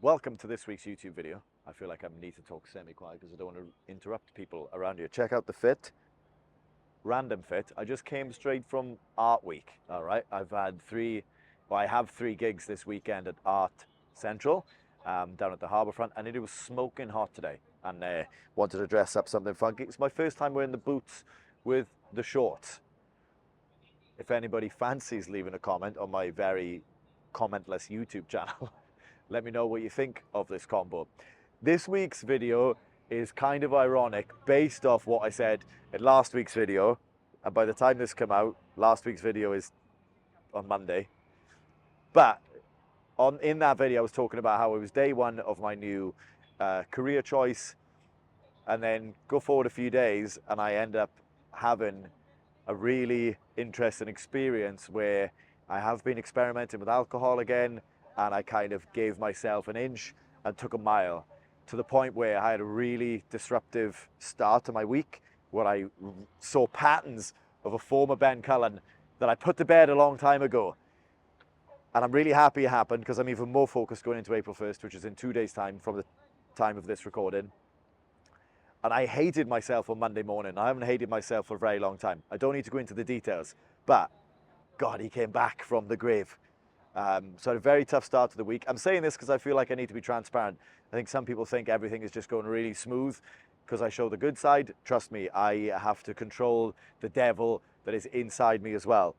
Welcome to this week's YouTube video. I feel like I need to talk semi-quiet because I don't want to interrupt people around here. Check out the fit. Random fit. I just came straight from Art Week, all right? I have three gigs this weekend at Art Central, down at the Harbourfront, and it was smoking hot today, and wanted to dress up something funky. It's my first time wearing the boots with the shorts. If anybody fancies leaving a comment on my very commentless YouTube channel, let me know what you think of this combo. This week's video is kind of ironic based off what I said in last week's video. And by the time this come out, last week's video is on Monday. But in that video, I was talking about how it was day one of my new career choice. And then go forward a few days and I end up having a really interesting experience where I have been experimenting with alcohol again, and I kind of gave myself an inch and took a mile, to the point where I had a really disruptive start to my week, where I saw patterns of a former Ben Cullen that I put to bed a long time ago. And I'm really happy it happened, because I'm even more focused going into April 1st, which is in 2 days' time from the time of this recording. And I hated myself on Monday morning. I haven't hated myself for a very long time. I don't need to go into the details, but God, he came back from the grave. So I had a very tough start to the week. I'm saying this because I feel like I need to be transparent. I think some people think everything is just going really smooth because I show the good side. Trust me, I have to control the devil that is inside me as well.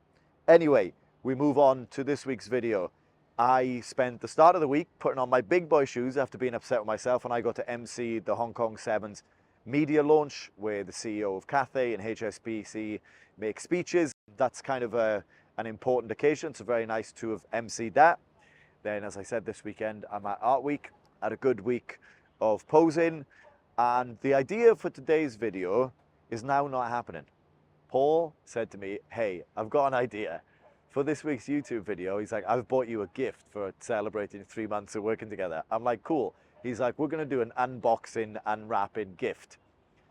Anyway, we move on to this week's video. I spent the start of the week putting on my big boy shoes after being upset with myself, and I got to MC the Hong Kong 7's media launch, where the CEO of Cathay and HSBC make speeches. That's kind of an important occasion, so very nice to have emceed that. Then, as I said, this weekend I'm at Art Week, had a good week of posing, and the idea for today's video is now not happening. Paul said to me, hey, I've got an idea for this week's YouTube video. He's like, I've bought you a gift for celebrating 3 months of working together. I'm like, cool. He's like, we're gonna do an unboxing, unwrapping gift.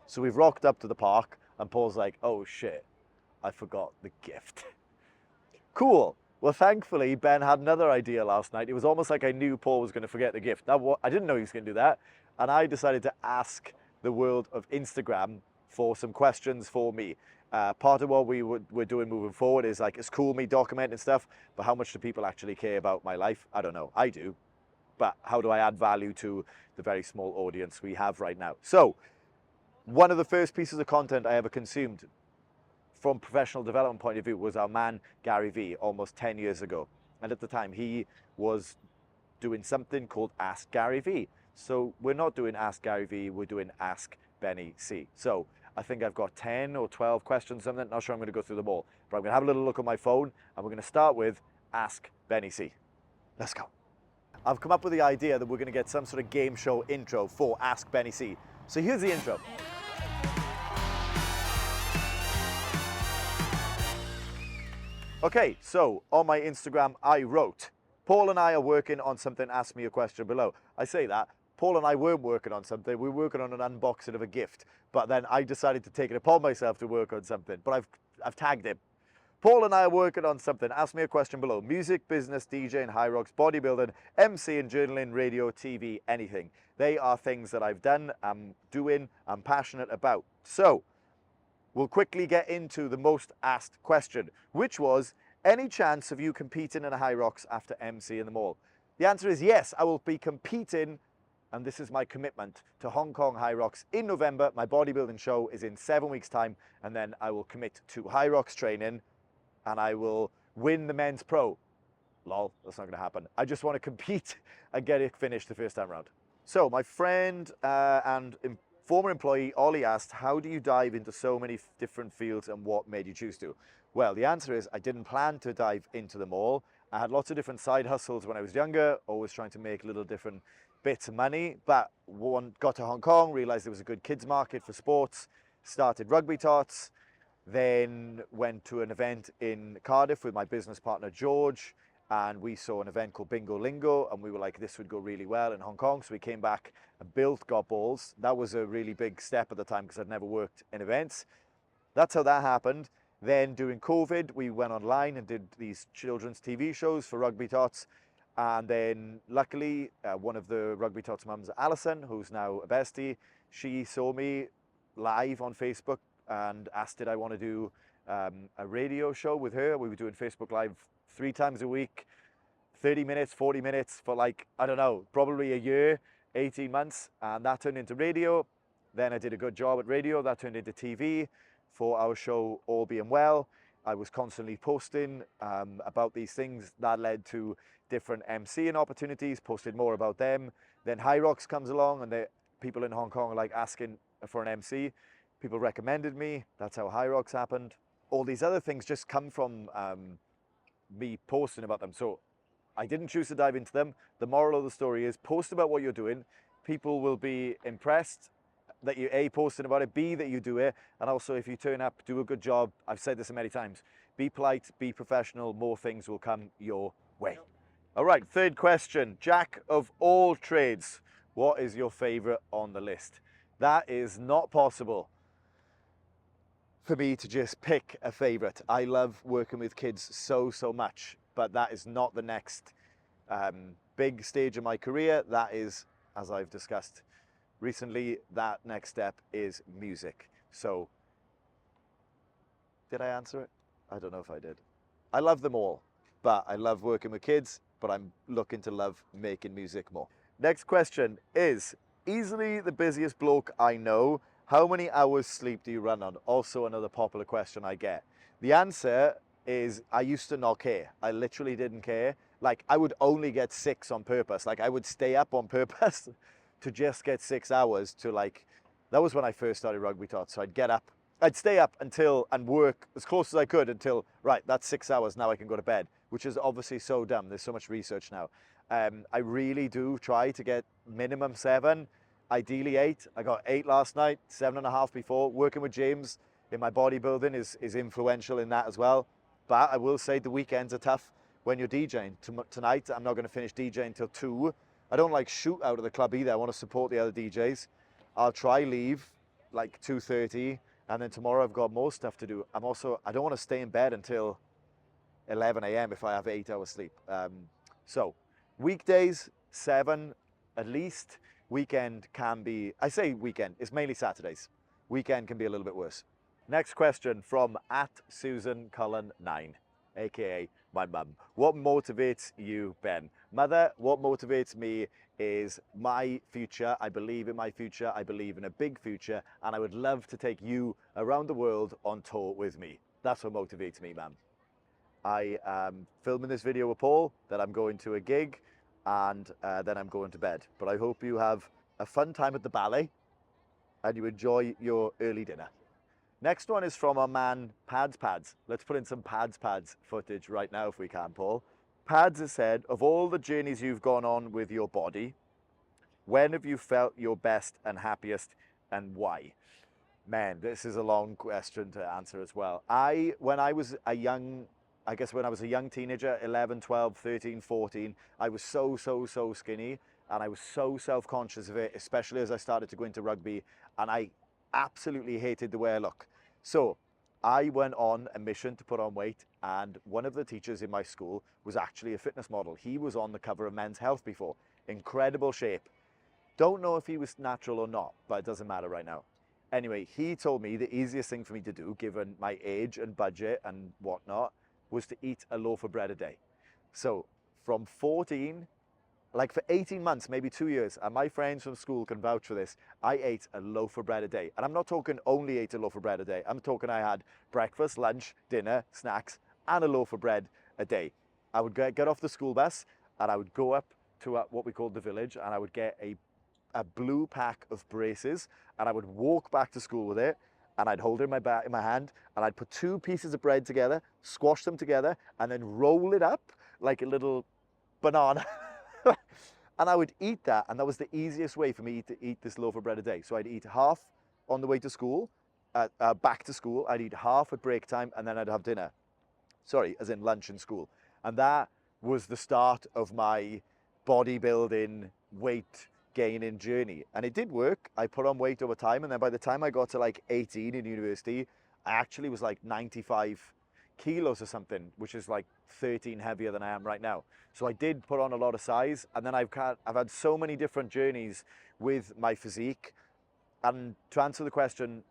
So we've rocked up to the park, and Paul's like, oh shit, I forgot the gift. Cool. Well, thankfully, Ben had another idea last night. It was almost like I knew Paul was going to forget the gift. Now, I didn't know he was going to do that. And I decided to ask the world of Instagram for some questions for me. Part of what we're doing moving forward is like, it's cool me documenting stuff, but how much do people actually care about my life? I don't know. I do. But how do I add value to the very small audience we have right now? So, one of the first pieces of content I ever consumed from professional development point of view was our man Gary Vee, almost 10 years ago. And at the time he was doing something called Ask Gary Vee. So we're not doing Ask Gary Vee, we're doing Ask Benny C. So I think I've got 10 or 12 questions, something, not sure I'm gonna go through them all, but I'm gonna have a little look at my phone, and we're gonna start with Ask Benny C. Let's go. I've come up with the idea that we're gonna get some sort of game show intro for Ask Benny C. So here's the intro. Okay, so on my Instagram, I wrote, Paul and I are working on something, ask me a question below. I say that, Paul and I weren't working on something, we were working on an unboxing of a gift, but then I decided to take it upon myself to work on something, but I've tagged him. Paul and I are working on something, ask me a question below. Music, business, DJing, Hyrox, bodybuilding, MCing, journaling, radio, TV, anything. They are things that I've done, I'm doing, I'm passionate about. So, we'll quickly get into the most asked question, which was, any chance of you competing in a Hyrox after MC in the mall? The answer is yes, I will be competing, and this is my commitment, to Hong Kong Hyrox in November. My bodybuilding show is in 7 weeks' time, and then I will commit to Hyrox training, and I will win the men's pro. Lol, that's not gonna happen. I just wanna compete and get it finished the first time around. So my friend and former employee Ollie asked, how do you dive into so many different fields and what made you choose to? Well, the answer is I didn't plan to dive into them all. I had lots of different side hustles when I was younger, always trying to make little different bits of money, but got to Hong Kong, realized there was a good kids market for sports, started rugby tots, then went to an event in Cardiff with my business partner George, and we saw an event called Bingo Lingo, and we were like, this would go really well in Hong Kong. So we came back and built Got Balls. That was a really big step at the time because I'd never worked in events. That's how that happened. Then during COVID, we went online and did these children's TV shows for Rugby Tots. And then luckily, one of the Rugby Tots mums, Alison, who's now a bestie, she saw me live on Facebook and asked did I want to do a radio show with her. We were doing Facebook Live 3 times a week, 30 minutes, 40 minutes for like, I don't know, probably a year, 18 months. And that turned into radio. Then I did a good job at radio. That turned into TV for our show, All Being Well. I was constantly posting about these things. That led to different MCing opportunities, posted more about them. Then Hyrox comes along and people in Hong Kong are like asking for an MC. People recommended me. That's how Hyrox happened. All these other things just come from me posting about them. So I didn't choose to dive into them. The moral of the story is post about what you're doing. People will be impressed that you A, posting about it, B, that you do it, and also if you turn up, do a good job. I've said this many times. Be polite, be professional, more things will come your way. All right, third question. Jack of all trades, what is your favorite on the list? That is not possible for me to just pick a favorite. I love working with kids so much, but that is not the next big stage of my career. That is, as I've discussed recently, that next step is music. So, did I answer it? I don't know if I did. I love them all, but I love working with kids, but I'm looking to love making music more. Next question is, easily the busiest bloke I know, how many hours sleep do you run on? Also another popular question I get. The answer is I used to not care. I literally didn't care. Like I would only get 6 on purpose. Like I would stay up on purpose to just get 6 hours to like, that was when I first started Rugby Tots. So I'd get up, I'd stay up until and work as close as I could until, right, that's 6 hours, now I can go to bed, which is obviously so dumb. There's so much research now. I really do try to get minimum 7, ideally 8. I got 8 last night, 7.5 before. Working with James in my bodybuilding is influential in that as well. But I will say the weekends are tough when you're DJing. Tonight, I'm not going to finish DJing until 2. I don't like shoot out of the club either. I want to support the other DJs. I'll try leave like 2:30, and then tomorrow I've got more stuff to do. I don't want to stay in bed until 11 a.m. if I have 8 hours sleep. So weekdays, 7 at least. Weekend can be, I say weekend, it's mainly Saturdays. Weekend can be a little bit worse. Next question from @SusanCullen9, aka my mum. What motivates you, Ben? Mother, what motivates me is my future. I believe in my future. I believe in a big future, and I would love to take you around the world on tour with me. That's what motivates me, ma'am. I am filming this video with Paul, that I'm going to a gig, and then I'm going to bed. But I hope you have a fun time at the ballet, and you enjoy your early dinner. Next one is from our man, Pads. Let's put in some Pads footage right now if we can, Paul. Pads has said, of all the journeys you've gone on with your body, when have you felt your best and happiest, and why? Man, this is a long question to answer as well. When I was a young teenager, 11, 12, 13, 14, I was so skinny, and I was so self-conscious of it, especially as I started to go into rugby, and I absolutely hated the way I look. So I went on a mission to put on weight, and one of the teachers in my school was actually a fitness model. He was on the cover of Men's Health before. Incredible shape. Don't know if he was natural or not, but it doesn't matter right now. Anyway, he told me the easiest thing for me to do, given my age and budget and whatnot, was to eat a loaf of bread a day. So from 14, like for 18 months, maybe 2 years, and my friends from school can vouch for this, I ate a loaf of bread a day. And I'm not talking only ate a loaf of bread a day. I'm talking I had breakfast, lunch, dinner, snacks, and a loaf of bread a day. I would get off the school bus, and I would go up to what we called the village, and I would get a blue pack of braces, and I would walk back to school with it, and I'd hold it in my hand, and I'd put 2 pieces of bread together, squash them together, and then roll it up like a little banana. And I would eat that, and that was the easiest way for me to eat this loaf of bread a day. So I'd eat half on the way to school, back to school, I'd eat half at break time, and then I'd have dinner. Sorry, as in lunch in school. And that was the start of my bodybuilding, weight gaining journey. And it did work. I put on weight over time, and then by the time I got to like 18 in university, I actually was like 95 kilos or something, which is like 13 heavier than I am right now. So I did put on a lot of size, and then I've had so many different journeys with my physique. And to answer the question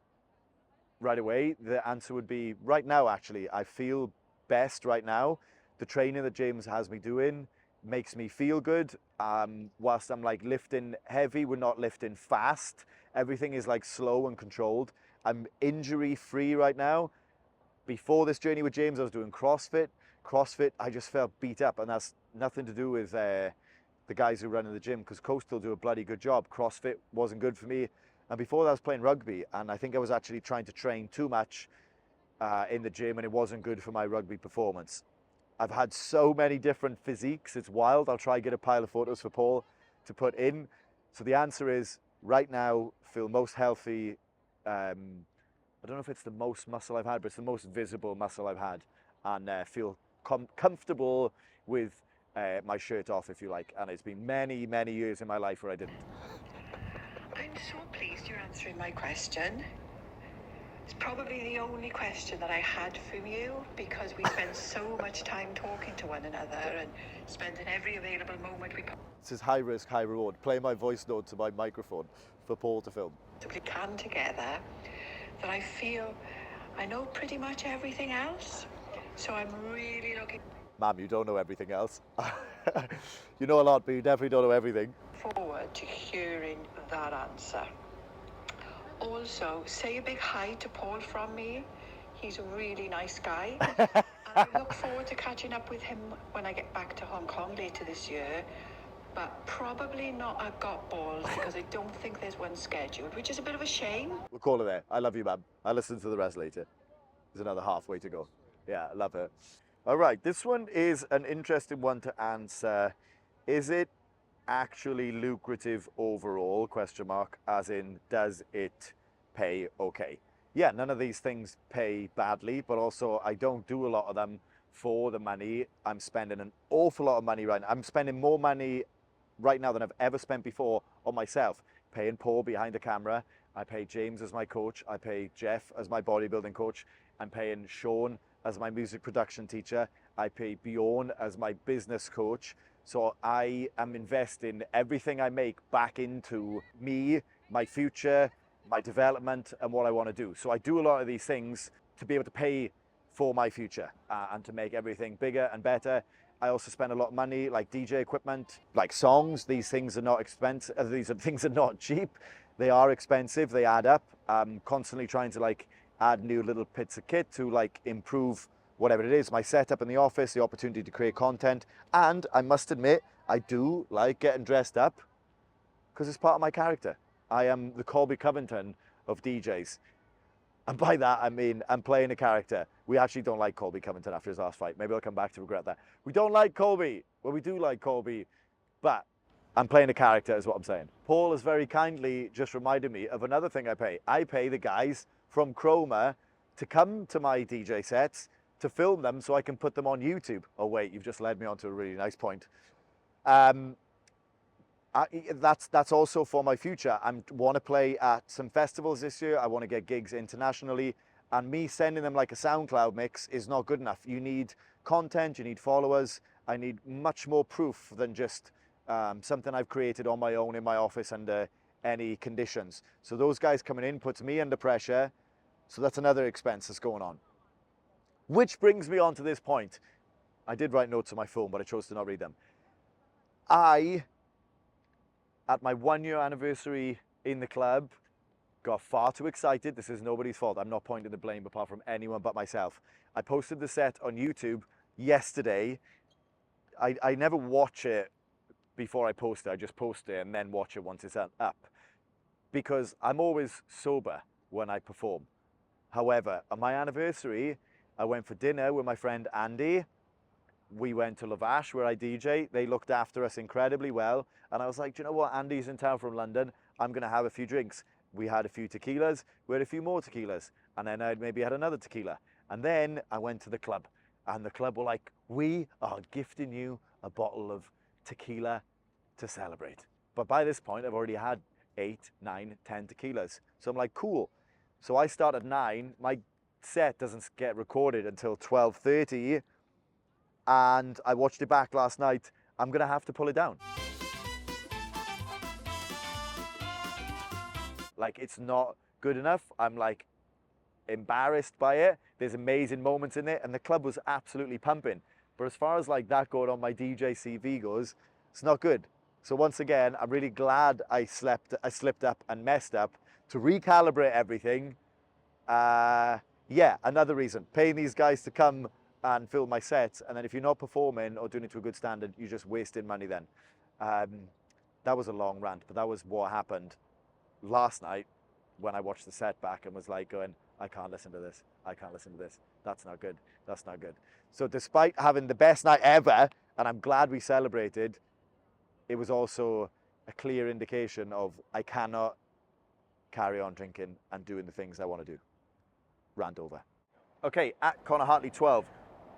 right away, the answer would be right now, actually. I feel best right now. The training that James has me doing makes me feel good. Whilst I'm like lifting heavy, we're not lifting fast. Everything is like slow and controlled. I'm injury free right now. Before this journey with James, I was doing CrossFit. CrossFit, I just felt beat up, and that's nothing to do with the guys who run in the gym, because Coastal do a bloody good job. CrossFit wasn't good for me. And before that, I was playing rugby, and I think I was actually trying to train too much in the gym, and it wasn't good for my rugby performance. I've had so many different physiques, it's wild. I'll try and get a pile of photos for Paul to put in. So the answer is, right now, feel most healthy. I don't know if it's the most muscle I've had, but it's the most visible muscle I've had, and feel comfortable with my shirt off, if you like. And it's been many, many years in my life where I didn't. I'm so pleased you're answering my question. It's probably the only question that I had from you, because we spend so much time talking to one another and spending every available moment we This is high risk, high reward. Play my voice note to my microphone for Paul to film. possibly can together, that I feel I know pretty much everything else. So I'm really looking Ma'am, you don't know everything else. You know a lot, but you definitely don't know everything. forward to hearing that answer. Also, say a big hi to Paul from me. He's a really nice guy. And I look forward to catching up with him when I get back to Hong Kong later this year. But probably not at Got Balls, because I don't think there's one scheduled, which is a bit of a shame. We'll call it there. I love you, ma'am. I'll listen to the rest later. There's another halfway to go. Yeah, I love her. All right, this one is an interesting one to answer. Is it actually lucrative overall, question mark, as in, does it pay okay? Yeah, none of these things pay badly, but also I don't do a lot of them for the money. I'm spending an awful lot of money right now. I'm spending more money right now than I've ever spent before on myself. Paying Paul behind the camera. I pay James as my coach. I pay Jeff as my bodybuilding coach. I'm paying Sean as my music production teacher. I pay Bjorn as my business coach. So I am investing everything I make back into me, my future, my development, and what I want to do. So I do a lot of these things to be able to pay for my future and to make everything bigger and better. I also spend a lot of money, like DJ equipment, like songs. These things are not expensive. These things are not cheap. They are expensive. They add up. I'm constantly trying to like add new little bits of kit to like improve whatever it is, my setup in the office, the opportunity to create content. And I must admit, I do like getting dressed up because it's part of my character. I am the Colby Covington of DJs. And by that, I mean, I'm playing a character. We actually don't like Colby Covington after his last fight. Maybe I'll come back to regret that. We don't like Colby. Well, we do like Colby, but I'm playing a character is what I'm saying. Paul has very kindly just reminded me of another thing I pay. I pay the guys from Chroma to come to my DJ sets, to film them so I can put them on YouTube. Oh wait, you've just led me on to a really nice point. That's also for my future. I want to play at some festivals this year. I want to get gigs internationally, and me sending them like a SoundCloud mix is not good enough. You need content, you need followers. I need much more proof than just something I've created on my own in my office under any conditions. So those guys coming in puts me under pressure. So that's another expense that's going on. Which brings me on to this point. I did write notes on my phone, but I chose to not read them. At my 1 year anniversary in the club, got far too excited. This is nobody's fault. I'm not pointing the blame apart from anyone but myself. I posted the set on YouTube yesterday. I never watch it before I post it. I just post it and then watch it once it's up. Because I'm always sober when I perform. However, on my anniversary, I went for dinner with my friend Andy. We went to Lavash where I DJ. They looked after us incredibly well. And I was like, do you know what? Andy's in town from London. I'm going to have a few drinks. We had a few tequilas. We had a few more tequilas. And then I maybe had another tequila. And then I went to the club. And the club were like, we are gifting you a bottle of tequila to celebrate. But by this point, I've already had 8, 9, 10 tequilas. So I'm like, cool. So I start at 9. My set doesn't get recorded until 12:30, and I watched it back last night. I'm gonna have to pull it down. Like, it's not good enough. I'm like embarrassed by it. There's amazing moments in it, and the club was absolutely pumping. But as far as like that going on my DJ CV goes, it's not good. So once again, I'm really glad I slipped up and messed up to recalibrate everything. Yeah, another reason. Paying these guys to come and film my sets, and then if you're not performing or doing it to a good standard, you're just wasting money then. That was a long rant, but that was what happened last night when I watched the set back and was like going, I can't listen to this. I can't listen to this. That's not good. That's not good. So despite having the best night ever, and I'm glad we celebrated, it was also a clear indication of I cannot carry on drinking and doing the things I want to do. Rant over. Okay, at Connor Hartley 12.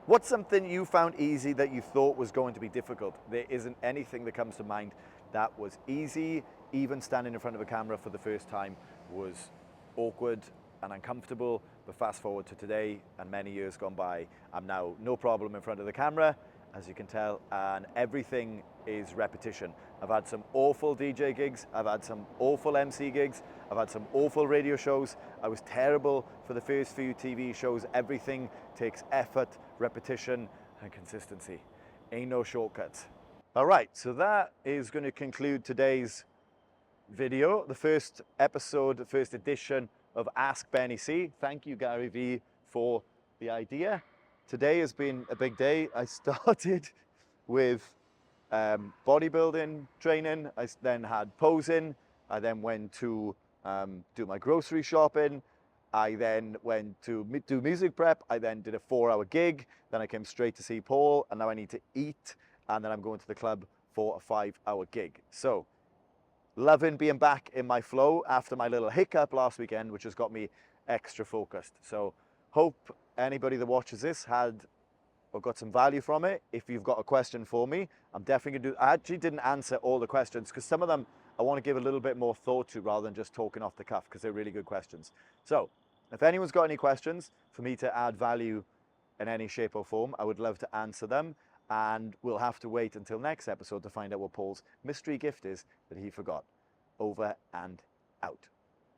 What's something you found easy that you thought was going to be difficult? There isn't anything that comes to mind that was easy. Even standing in front of a camera for the first time was awkward and uncomfortable, but fast forward to today and many years gone by, I'm now no problem in front of the camera, as you can tell, and everything is repetition. I've had some awful DJ gigs, I've had some awful MC gigs, I've had some awful radio shows. I was terrible for the first few TV shows. Everything takes effort, repetition, and consistency. Ain't no shortcuts. All right, so that is going to conclude today's video, the first episode, the first edition of Ask Benny C. Thank you, Gary Vee, for the idea. Today has been a big day. I started with bodybuilding training. I then had posing. I then went to do my grocery shopping. I then went to do music prep. I then did a 4-hour gig. Then I came straight to see Paul, and now I need to eat. And then I'm going to the club for a 5-hour gig. So, loving being back in my flow after my little hiccup last weekend, which has got me extra focused. So, hope anybody that watches this had or got some value from it. If you've got a question for me, I'm definitely gonna do. I actually didn't answer all the questions because some of them I want to give a little bit more thought to rather than just talking off the cuff, because they're really good questions. So, if anyone's got any questions for me to add value in any shape or form, I would love to answer them. And we'll have to wait until next episode to find out what Paul's mystery gift is that he forgot. Over and out.